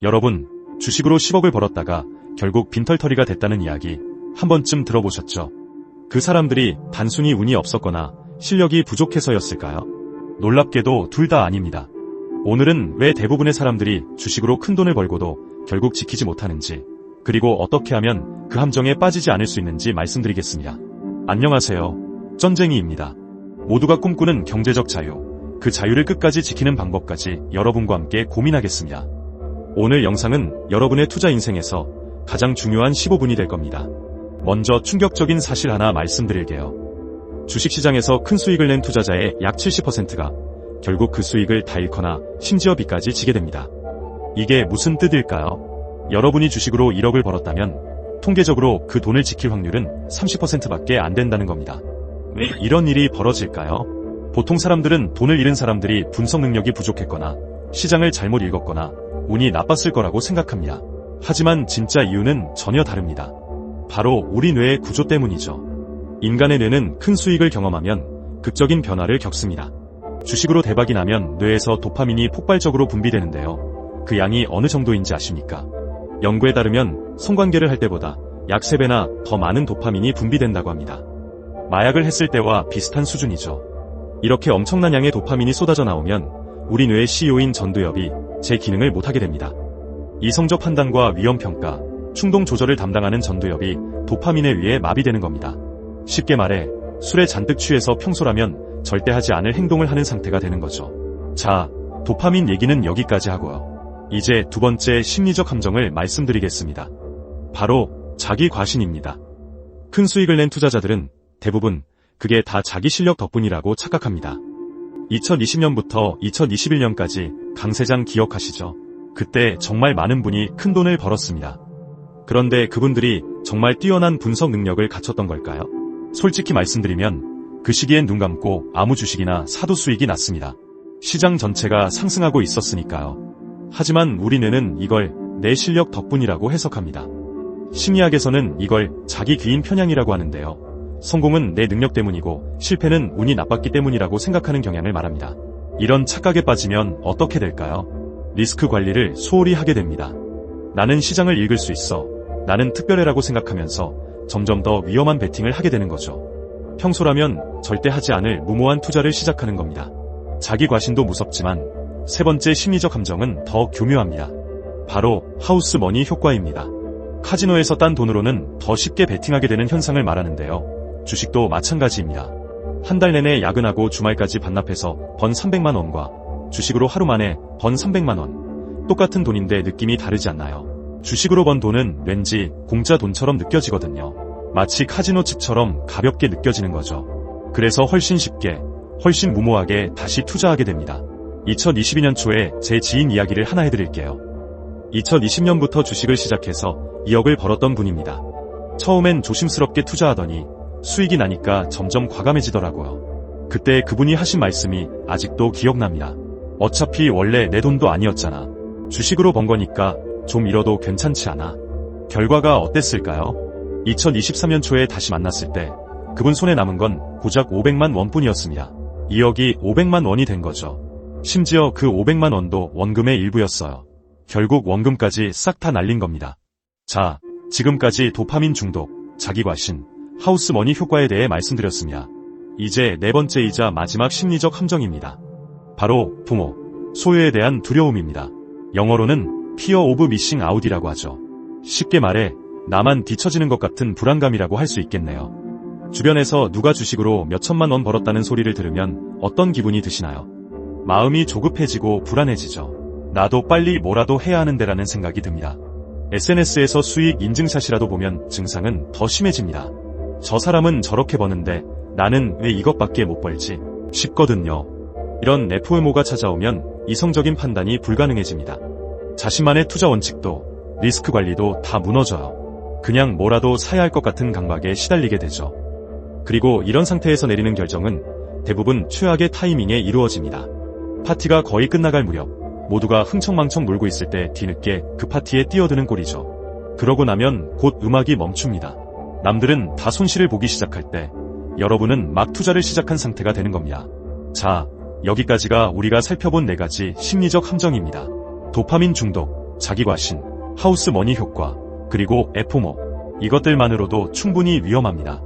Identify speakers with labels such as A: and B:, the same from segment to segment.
A: 여러분, 주식으로 10억을 벌었다가 결국 빈털터리가 됐다는 이야기 한 번쯤 들어보셨죠? 그 사람들이 단순히 운이 없었거나 실력이 부족해서였을까요? 놀랍게도 둘 다 아닙니다. 오늘은 왜 대부분의 사람들이 주식으로 큰 돈을 벌고도 결국 지키지 못하는지, 그리고 어떻게 하면 그 함정에 빠지지 않을 수 있는지 말씀드리겠습니다. 안녕하세요. 쩐쟁이입니다. 모두가 꿈꾸는 경제적 자유, 그 자유를 끝까지 지키는 방법까지 여러분과 함께 고민하겠습니다. 오늘 영상은 여러분의 투자 인생에서 가장 중요한 15분이 될 겁니다. 먼저 충격적인 사실 하나 말씀드릴게요. 주식시장에서 큰 수익을 낸 투자자의 약 70%가 결국 그 수익을 다 잃거나 심지어 빚까지 지게 됩니다. 이게 무슨 뜻일까요? 여러분이 주식으로 1억을 벌었다면 통계적으로 그 돈을 지킬 확률은 30%밖에 안 된다는 겁니다. 왜 이런 일이 벌어질까요? 보통 사람들은 돈을 잃은 사람들이 분석 능력이 부족했거나 시장을 잘못 읽었거나 운이 나빴을 거라고 생각합니다. 하지만 진짜 이유는 전혀 다릅니다. 바로 우리 뇌의 구조 때문이죠. 인간의 뇌는 큰 수익을 경험하면 극적인 변화를 겪습니다. 주식으로 대박이 나면 뇌에서 도파민이 폭발적으로 분비되는데요. 그 양이 어느 정도인지 아십니까? 연구에 따르면 성관계를 할 때보다 약 3배나 더 많은 도파민이 분비된다고 합니다. 마약을 했을 때와 비슷한 수준이죠. 이렇게 엄청난 양의 도파민이 쏟아져 나오면 우리 뇌의 CEO인 전두엽이 제 기능을 못하게 됩니다. 이성적 판단과 위험평가, 충동 조절을 담당하는 전두엽이 도파민에 의해 마비되는 겁니다. 쉽게 말해 술에 잔뜩 취해서 평소라면 절대 하지 않을 행동을 하는 상태가 되는 거죠. 자, 도파민 얘기는 여기까지 하고요. 이제 두 번째 심리적 함정을 말씀드리겠습니다. 바로 자기 과신입니다. 큰 수익을 낸 투자자들은 대부분 그게 다 자기 실력 덕분이라고 착각합니다. 2020년부터 2021년까지 강세장 기억하시죠? 그때 정말 많은 분이 큰 돈을 벌었습니다. 그런데 그분들이 정말 뛰어난 분석 능력을 갖췄던 걸까요? 솔직히 말씀드리면 그 시기엔 눈 감고 아무 주식이나 사도 수익이 났습니다. 시장 전체가 상승하고 있었으니까요. 하지만 우리 뇌는 이걸 내 실력 덕분이라고 해석합니다. 심리학에서는 이걸 자기 귀인 편향이라고 하는데요. 성공은 내 능력 때문이고 실패는 운이 나빴기 때문이라고 생각하는 경향을 말합니다. 이런 착각에 빠지면 어떻게 될까요? 리스크 관리를 소홀히 하게 됩니다. 나는 시장을 읽을 수 있어, 나는 특별해라고 생각하면서 점점 더 위험한 베팅을 하게 되는 거죠. 평소라면 절대 하지 않을 무모한 투자를 시작하는 겁니다. 자기 과신도 무섭지만 세 번째 심리적 함정은 더 교묘합니다. 바로 하우스 머니 효과입니다. 카지노에서 딴 돈으로는 더 쉽게 베팅하게 되는 현상을 말하는데요. 주식도 마찬가지입니다. 한 달 내내 야근하고 주말까지 반납해서 번 300만 원과 주식으로 하루 만에 번 300만 원. 똑같은 돈인데 느낌이 다르지 않나요? 주식으로 번 돈은 왠지 공짜 돈처럼 느껴지거든요. 마치 카지노 칩처럼 가볍게 느껴지는 거죠. 그래서 훨씬 쉽게, 훨씬 무모하게 다시 투자하게 됩니다. 2022년 초에 제 지인 이야기를 하나 해드릴게요. 2020년부터 주식을 시작해서 2억을 벌었던 분입니다. 처음엔 조심스럽게 투자하더니 수익이 나니까 점점 과감해지더라고요. 그때 그분이 하신 말씀이 아직도 기억납니다. 어차피 원래 내 돈도 아니었잖아. 주식으로 번 거니까 좀 잃어도 괜찮지 않아? 결과가 어땠을까요? 2023년 초에 다시 만났을 때 그분 손에 남은 건 고작 500만 원뿐이었습니다. 2억이 500만 원이 된 거죠. 심지어 그 500만 원도 원금의 일부였어요. 결국 원금까지 싹 다 날린 겁니다. 자, 지금까지 도파민 중독, 자기 과신, 하우스 머니 효과에 대해 말씀드렸습니다. 이제 네 번째이자 마지막 심리적 함정입니다. 바로 부모, 소유에 대한 두려움입니다. 영어로는 Fear of Missing Out이라고 하죠. 쉽게 말해 나만 뒤처지는 것 같은 불안감이라고 할 수 있겠네요. 주변에서 누가 주식으로 몇 천만 원 벌었다는 소리를 들으면 어떤 기분이 드시나요? 마음이 조급해지고 불안해지죠. 나도 빨리 뭐라도 해야 하는데라는 생각이 듭니다. SNS에서 수익 인증샷이라도 보면 증상은 더 심해집니다. 저 사람은 저렇게 버는데 나는 왜 이것밖에 못 벌지? 싶거든요. 이런 FOMO가 찾아오면 이성적인 판단이 불가능해집니다. 자신만의 투자 원칙도 리스크 관리도 다 무너져요. 그냥 뭐라도 사야 할 것 같은 강박에 시달리게 되죠. 그리고 이런 상태에서 내리는 결정은 대부분 최악의 타이밍에 이루어집니다. 파티가 거의 끝나갈 무렵 모두가 흥청망청 놀고 있을 때 뒤늦게 그 파티에 뛰어드는 꼴이죠. 그러고 나면 곧 음악이 멈춥니다. 남들은 다 손실을 보기 시작할 때 여러분은 막 투자를 시작한 상태가 되는 겁니다. 자, 여기까지가 우리가 살펴본 4가지 심리적 함정입니다. 도파민 중독, 자기 과신, 하우스 머니 효과, 그리고 에포모. 이것들만으로도 충분히 위험합니다.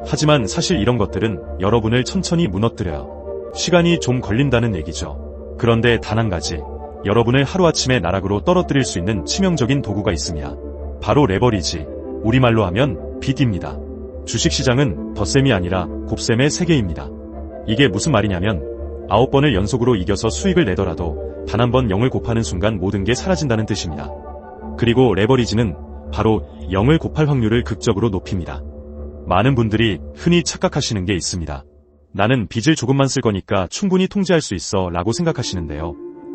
A: 하지만 사실 이런 것들은 여러분을 천천히 무너뜨려요. 시간이 좀 걸린다는 얘기죠. 그런데 단 한 가지, 여러분을 하루아침에 나락으로 떨어뜨릴 수 있는 치명적인 도구가 있습니다. 바로 레버리지, 우리말로 하면 빚입니다. 주식시장은 덧셈이 아니라 곱셈의 세계입니다. 이게 무슨 말이냐면 9번을 연속으로 이겨서 수익을 내더라도 단 한 번 0을 곱하는 순간 모든 게 사라진다는 뜻입니다. 그리고 레버리지는 바로 0을 곱할 확률을 극적으로 높입니다. 많은 분들이 흔히 착각하시는 게 있습니다. 나는 빚을 조금만 쓸 거니까 충분히 통제할 수 있어 라고 생각하시는데요.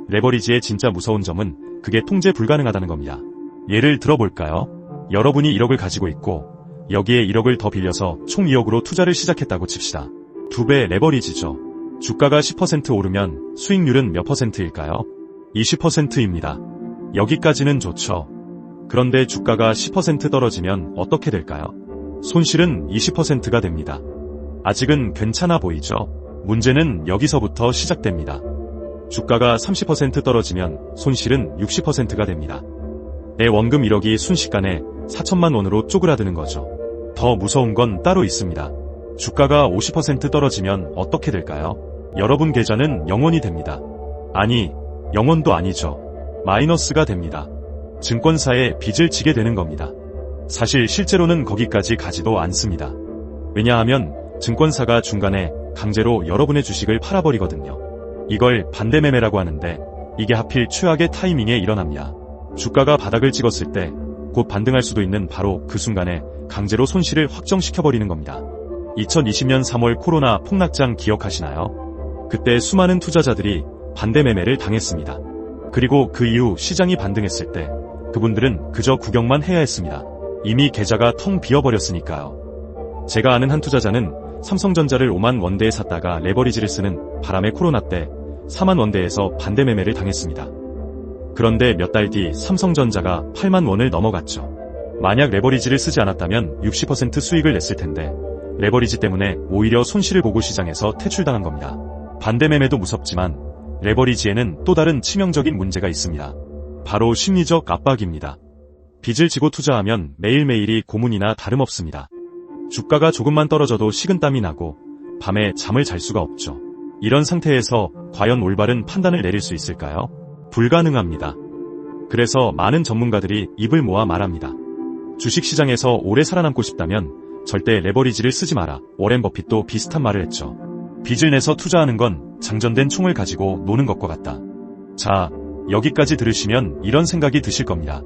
A: 레버리지의 진짜 무서운 점은 그게 통제 불가능하다는 겁니다. 예를 들어볼까요? 여러분이 1억을 가지고 있고 여기에 1억을 더 빌려서 총 2억으로 투자를 시작했다고 칩시다. 2배 레버리지죠. 주가가 10% 오르면 수익률은 몇 %일까요? 20%입니다. 여기까지는 좋죠. 그런데 주가가 10% 떨어지면 어떻게 될까요? 손실은 20%가 됩니다. 아직은 괜찮아 보이죠? 문제는 여기서부터 시작됩니다. 주가가 30% 떨어지면 손실은 60%가 됩니다. 내 원금 1억이 순식간에 4천만 원으로 쪼그라드는 거죠. 더 무서운 건 따로 있습니다. 주가가 50% 떨어지면 어떻게 될까요? 여러분 계좌는 0원이 됩니다. 아니, 0원도 아니죠. 마이너스가 됩니다. 증권사에 빚을 지게 되는 겁니다. 사실 실제로는 거기까지 가지도 않습니다. 왜냐하면 증권사가 중간에 강제로 여러분의 주식을 팔아버리거든요. 이걸 반대매매라고 하는데 이게 하필 최악의 타이밍에 일어납니다. 주가가 바닥을 찍었을 때 곧 반등할 수도 있는 바로 그 순간에 강제로 손실을 확정시켜버리는 겁니다. 2020년 3월 코로나 폭락장 기억하시나요? 그때 수많은 투자자들이 반대매매를 당했습니다. 그리고 그 이후 시장이 반등했을 때 그분들은 그저 구경만 해야 했습니다. 이미 계좌가 텅 비어버렸으니까요. 제가 아는 한 투자자는 삼성전자를 5만 원대에 샀다가 레버리지를 쓰는 바람에 코로나 때 4만 원대에서 반대매매를 당했습니다. 그런데 몇 달 뒤 삼성전자가 8만 원을 넘어갔죠. 만약 레버리지를 쓰지 않았다면 60% 수익을 냈을 텐데 레버리지 때문에 오히려 손실을 보고 시장에서 퇴출당한 겁니다. 반대매매도 무섭지만 레버리지에는 또 다른 치명적인 문제가 있습니다. 바로 심리적 압박입니다. 빚을 지고 투자하면 매일매일이 고문이나 다름없습니다. 주가가 조금만 떨어져도 식은땀이 나고 밤에 잠을 잘 수가 없죠. 이런 상태에서 과연 올바른 판단을 내릴 수 있을까요? 불가능합니다. 그래서 많은 전문가들이 입을 모아 말합니다. 주식시장에서 오래 살아남고 싶다면 절대 레버리지를 쓰지 마라. 워렌 버핏도 비슷한 말을 했죠. 빚을 내서 투자하는 건 장전된 총을 가지고 노는 것과 같다. 자, 여기까지 들으시면 이런 생각이 드실 겁니다.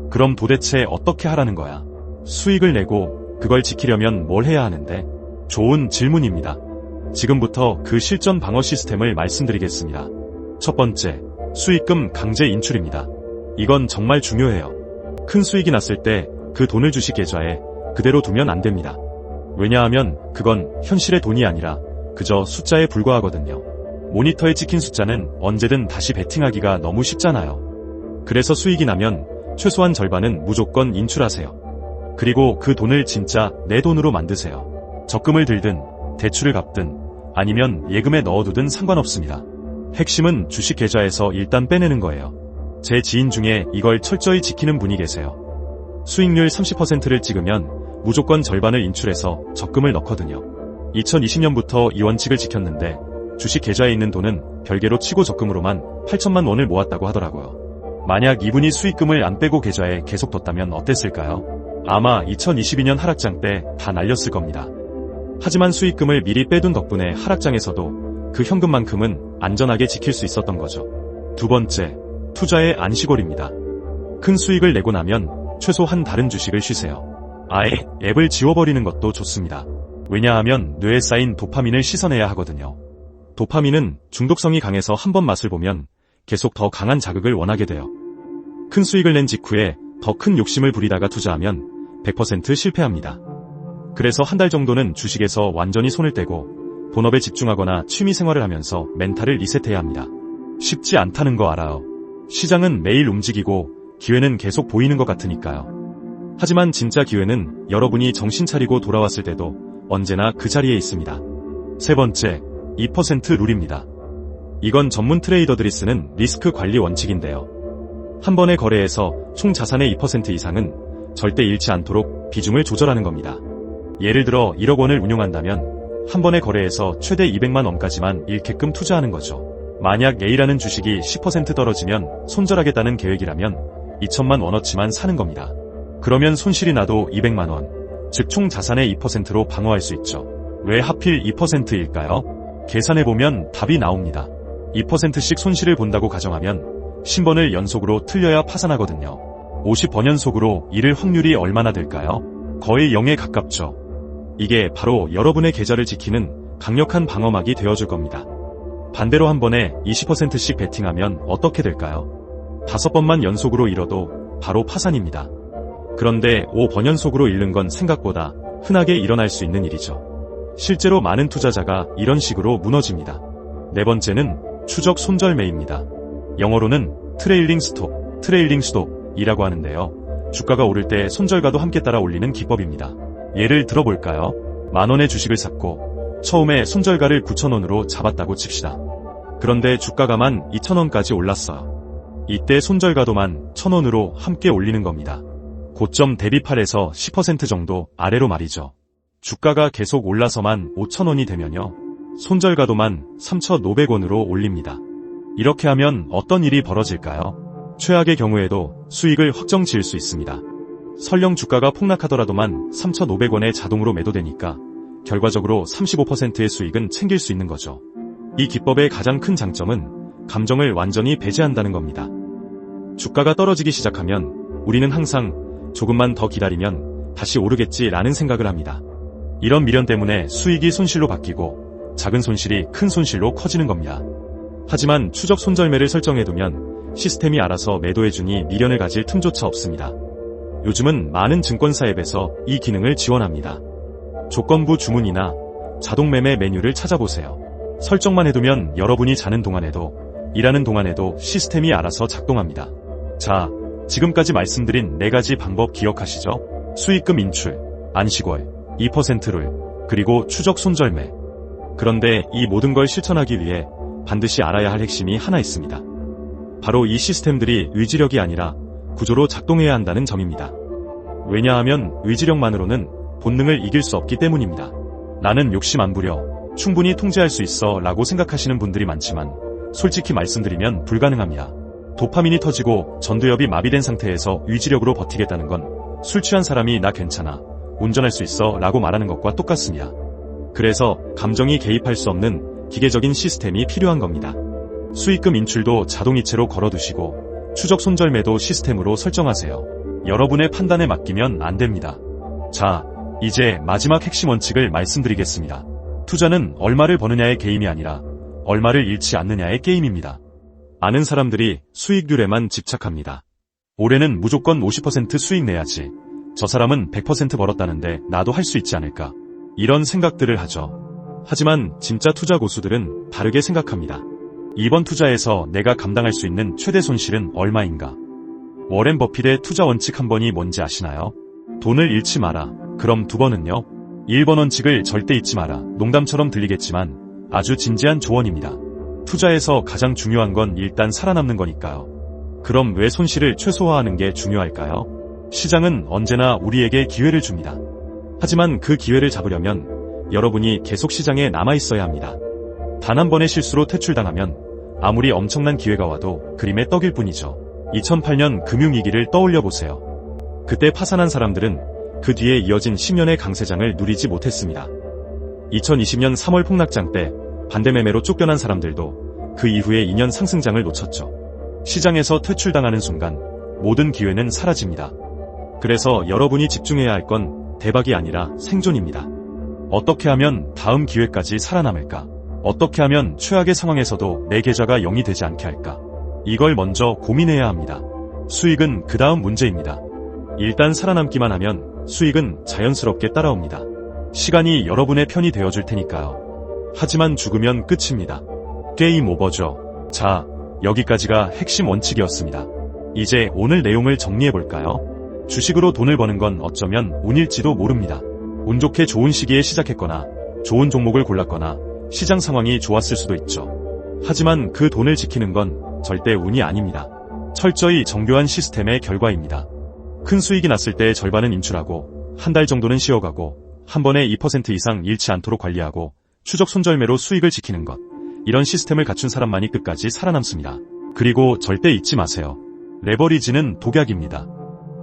A: 그럼 도대체 어떻게 하라는 거야? 수익을 내고 그걸 지키려면 뭘 해야 하는데? 좋은 질문입니다. 지금부터 그 실전 방어 시스템을 말씀드리겠습니다. 첫 번째, 수익금 강제 인출입니다. 이건 정말 중요해요. 큰 수익이 났을 때 그 돈을 주식 계좌에 그대로 두면 안 됩니다. 왜냐하면 그건 현실의 돈이 아니라 그저 숫자에 불과하거든요. 모니터에 찍힌 숫자는 언제든 다시 베팅하기가 너무 쉽잖아요. 그래서 수익이 나면 최소한 절반은 무조건 인출하세요. 그리고 그 돈을 진짜 내 돈으로 만드세요. 적금을 들든 대출을 갚든 아니면 예금에 넣어두든 상관없습니다. 핵심은 주식 계좌에서 일단 빼내는 거예요. 제 지인 중에 이걸 철저히 지키는 분이 계세요. 수익률 30%를 찍으면 무조건 절반을 인출해서 적금을 넣거든요. 2020년부터 이 원칙을 지켰는데 주식 계좌에 있는 돈은 별개로 치고 적금으로만 8천만 원을 모았다고 하더라고요. 만약 이분이 수익금을 안 빼고 계좌에 계속 뒀다면 어땠을까요? 아마 2022년 하락장 때 다 날렸을 겁니다. 하지만 수익금을 미리 빼둔 덕분에 하락장에서도 그 현금만큼은 안전하게 지킬 수 있었던 거죠. 두 번째, 투자의 안시골입니다. 큰 수익을 내고 나면 최소 한 다른 주식을 쉬세요. 아예 앱을 지워버리는 것도 좋습니다. 왜냐하면 뇌에 쌓인 도파민을 씻어내야 하거든요. 도파민은 중독성이 강해서 한번 맛을 보면 계속 더 강한 자극을 원하게 돼요. 큰 수익을 낸 직후에 더 큰 욕심을 부리다가 투자하면 100% 실패합니다. 그래서 한 달 정도는 주식에서 완전히 손을 떼고 본업에 집중하거나 취미 생활을 하면서 멘탈을 리셋해야 합니다. 쉽지 않다는 거 알아요. 시장은 매일 움직이고 기회는 계속 보이는 것 같으니까요. 하지만 진짜 기회는 여러분이 정신 차리고 돌아왔을 때도 언제나 그 자리에 있습니다. 세 번째, 2% 룰입니다. 이건 전문 트레이더들이 쓰는 리스크 관리 원칙인데요. 한 번의 거래에서 총 자산의 2% 이상은 절대 잃지 않도록 비중을 조절하는 겁니다. 예를 들어 1억 원을 운용한다면 한 번의 거래에서 최대 200만 원까지만 잃게끔 투자하는 거죠. 만약 A라는 주식이 10% 떨어지면 손절하겠다는 계획이라면 2천만 원어치만 사는 겁니다. 그러면 손실이 나도 200만 원, 즉 총 자산의 2%로 방어할 수 있죠. 왜 하필 2%일까요? 계산해보면 답이 나옵니다. 2%씩 손실을 본다고 가정하면 10번을 연속으로 틀려야 파산하거든요. 50번 연속으로 잃을 확률이 얼마나 될까요? 거의 0에 가깝죠. 이게 바로 여러분의 계좌를 지키는 강력한 방어막이 되어줄 겁니다. 반대로 한 번에 20%씩 베팅하면 어떻게 될까요? 5번만 연속으로 잃어도 바로 파산입니다. 그런데 5번 연속으로 잃는 건 생각보다 흔하게 일어날 수 있는 일이죠. 실제로 많은 투자자가 이런 식으로 무너집니다. 네 번째는 추적 손절매입니다. 영어로는 트레일링 스톱이라고 하는데요. 주가가 오를 때 손절가도 함께 따라 올리는 기법입니다. 예를 들어볼까요? 만원의 주식을 샀고 처음에 손절가를 9,000원으로 잡았다고 칩시다. 그런데 주가가만 2,000원까지 올랐어요. 이때 손절가도만 1,000원으로 함께 올리는 겁니다. 고점 대비 8에서 10% 정도 아래로 말이죠. 주가가 계속 올라서만 5,000원이 되면요. 손절가도만 3,500원으로 올립니다. 이렇게 하면 어떤 일이 벌어질까요? 최악의 경우에도 수익을 확정 지을 수 있습니다. 설령 주가가 폭락하더라도만 3,500원에 자동으로 매도되니까 결과적으로 35%의 수익은 챙길 수 있는 거죠. 이 기법의 가장 큰 장점은 감정을 완전히 배제한다는 겁니다. 주가가 떨어지기 시작하면 우리는 항상 조금만 더 기다리면 다시 오르겠지라는 생각을 합니다. 이런 미련 때문에 수익이 손실로 바뀌고 작은 손실이 큰 손실로 커지는 겁니다. 하지만 추적 손절매를 설정해두면 시스템이 알아서 매도해주니 미련을 가질 틈조차 없습니다. 요즘은 많은 증권사 앱에서 이 기능을 지원합니다. 조건부 주문이나 자동매매 메뉴를 찾아보세요. 설정만 해두면 여러분이 자는 동안에도 일하는 동안에도 시스템이 알아서 작동합니다. 자, 지금까지 말씀드린 4가지 방법 기억하시죠? 수익금 인출, 안식월, 2%룰, 그리고 추적 손절매. 그런데 이 모든 걸 실천하기 위해 반드시 알아야 할 핵심이 하나 있습니다. 바로 이 시스템들이 의지력이 아니라 구조로 작동해야 한다는 점입니다. 왜냐하면 의지력만으로는 본능을 이길 수 없기 때문입니다. 나는 욕심 안 부려, 충분히 통제할 수 있어 라고 생각하시는 분들이 많지만 솔직히 말씀드리면 불가능합니다. 도파민이 터지고 전두엽이 마비된 상태에서 의지력으로 버티겠다는 건 술 취한 사람이 나 괜찮아, 운전할 수 있어 라고 말하는 것과 똑같습니다. 그래서 감정이 개입할 수 없는 기계적인 시스템이 필요한 겁니다. 수익금 인출도 자동이체로 걸어두시고 추적 손절매도 시스템으로 설정하세요. 여러분의 판단에 맡기면 안 됩니다. 자, 이제 마지막 핵심 원칙을 말씀드리겠습니다. 투자는 얼마를 버느냐의 게임이 아니라 얼마를 잃지 않느냐의 게임입니다. 많은 사람들이 수익률에만 집착합니다. 올해는 무조건 50% 수익 내야지. 저 사람은 100% 벌었다는데 나도 할 수 있지 않을까. 이런 생각들을 하죠. 하지만 진짜 투자 고수들은 다르게 생각합니다. 이번 투자에서 내가 감당할 수 있는 최대 손실은 얼마인가? 워렌 버핏의 투자 원칙 한 번이 뭔지 아시나요? 돈을 잃지 마라. 그럼 2번은요? 1번 원칙을 절대 잊지 마라. 농담처럼 들리겠지만 아주 진지한 조언입니다. 투자에서 가장 중요한 건 일단 살아남는 거니까요. 그럼 왜 손실을 최소화하는 게 중요할까요? 시장은 언제나 우리에게 기회를 줍니다. 하지만 그 기회를 잡으려면 여러분이 계속 시장에 남아있어야 합니다. 단 한 번의 실수로 퇴출당하면 아무리 엄청난 기회가 와도 그림의 떡일 뿐이죠. 2008년 금융위기를 떠올려보세요. 그때 파산한 사람들은 그 뒤에 이어진 10년의 강세장을 누리지 못했습니다. 2020년 3월 폭락장 때 반대매매로 쫓겨난 사람들도 그 이후에 2년 상승장을 놓쳤죠. 시장에서 퇴출당하는 순간 모든 기회는 사라집니다. 그래서 여러분이 집중해야 할 건 대박이 아니라 생존입니다. 어떻게 하면 다음 기회까지 살아남을까? 어떻게 하면 최악의 상황에서도 내 계좌가 0이 되지 않게 할까? 이걸 먼저 고민해야 합니다. 수익은 그 다음 문제입니다. 일단 살아남기만 하면 수익은 자연스럽게 따라옵니다. 시간이 여러분의 편이 되어줄 테니까요. 하지만 죽으면 끝입니다. 게임 오버죠. 자, 여기까지가 핵심 원칙이었습니다. 이제 오늘 내용을 정리해볼까요? 주식으로 돈을 버는 건 어쩌면 운일지도 모릅니다. 운 좋게 좋은 시기에 시작했거나 좋은 종목을 골랐거나 시장 상황이 좋았을 수도 있죠. 하지만 그 돈을 지키는 건 절대 운이 아닙니다. 철저히 정교한 시스템의 결과입니다. 큰 수익이 났을 때 절반은 인출하고 한 달 정도는 쉬어가고 한 번에 2% 이상 잃지 않도록 관리하고 추적 손절매로 수익을 지키는 것. 이런 시스템을 갖춘 사람만이 끝까지 살아남습니다. 그리고 절대 잊지 마세요. 레버리지는 독약입니다.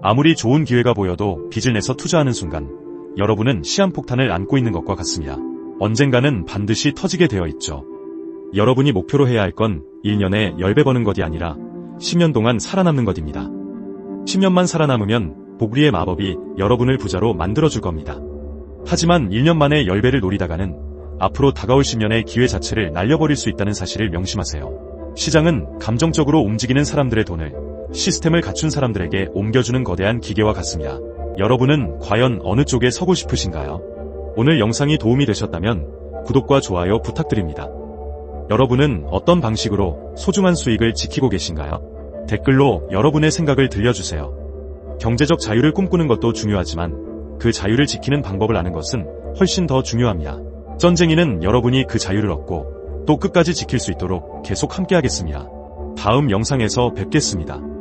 A: 아무리 좋은 기회가 보여도 빚을 내서 투자하는 순간 여러분은 시한폭탄을 안고 있는 것과 같습니다. 언젠가는 반드시 터지게 되어 있죠. 여러분이 목표로 해야 할 건 1년에 10배 버는 것이 아니라 10년 동안 살아남는 것입니다. 10년만 살아남으면 복리의 마법이 여러분을 부자로 만들어줄 겁니다. 하지만 1년 만에 10배를 노리다가는 앞으로 다가올 10년의 기회 자체를 날려버릴 수 있다는 사실을 명심하세요. 시장은 감정적으로 움직이는 사람들의 돈을 시스템을 갖춘 사람들에게 옮겨주는 거대한 기계와 같습니다. 여러분은 과연 어느 쪽에 서고 싶으신가요? 오늘 영상이 도움이 되셨다면 구독과 좋아요 부탁드립니다. 여러분은 어떤 방식으로 소중한 수익을 지키고 계신가요? 댓글로 여러분의 생각을 들려주세요. 경제적 자유를 꿈꾸는 것도 중요하지만 그 자유를 지키는 방법을 아는 것은 훨씬 더 중요합니다. 전쟁이는 여러분이 그 자유를 얻고 또 끝까지 지킬 수 있도록 계속 함께하겠습니다. 다음 영상에서 뵙겠습니다.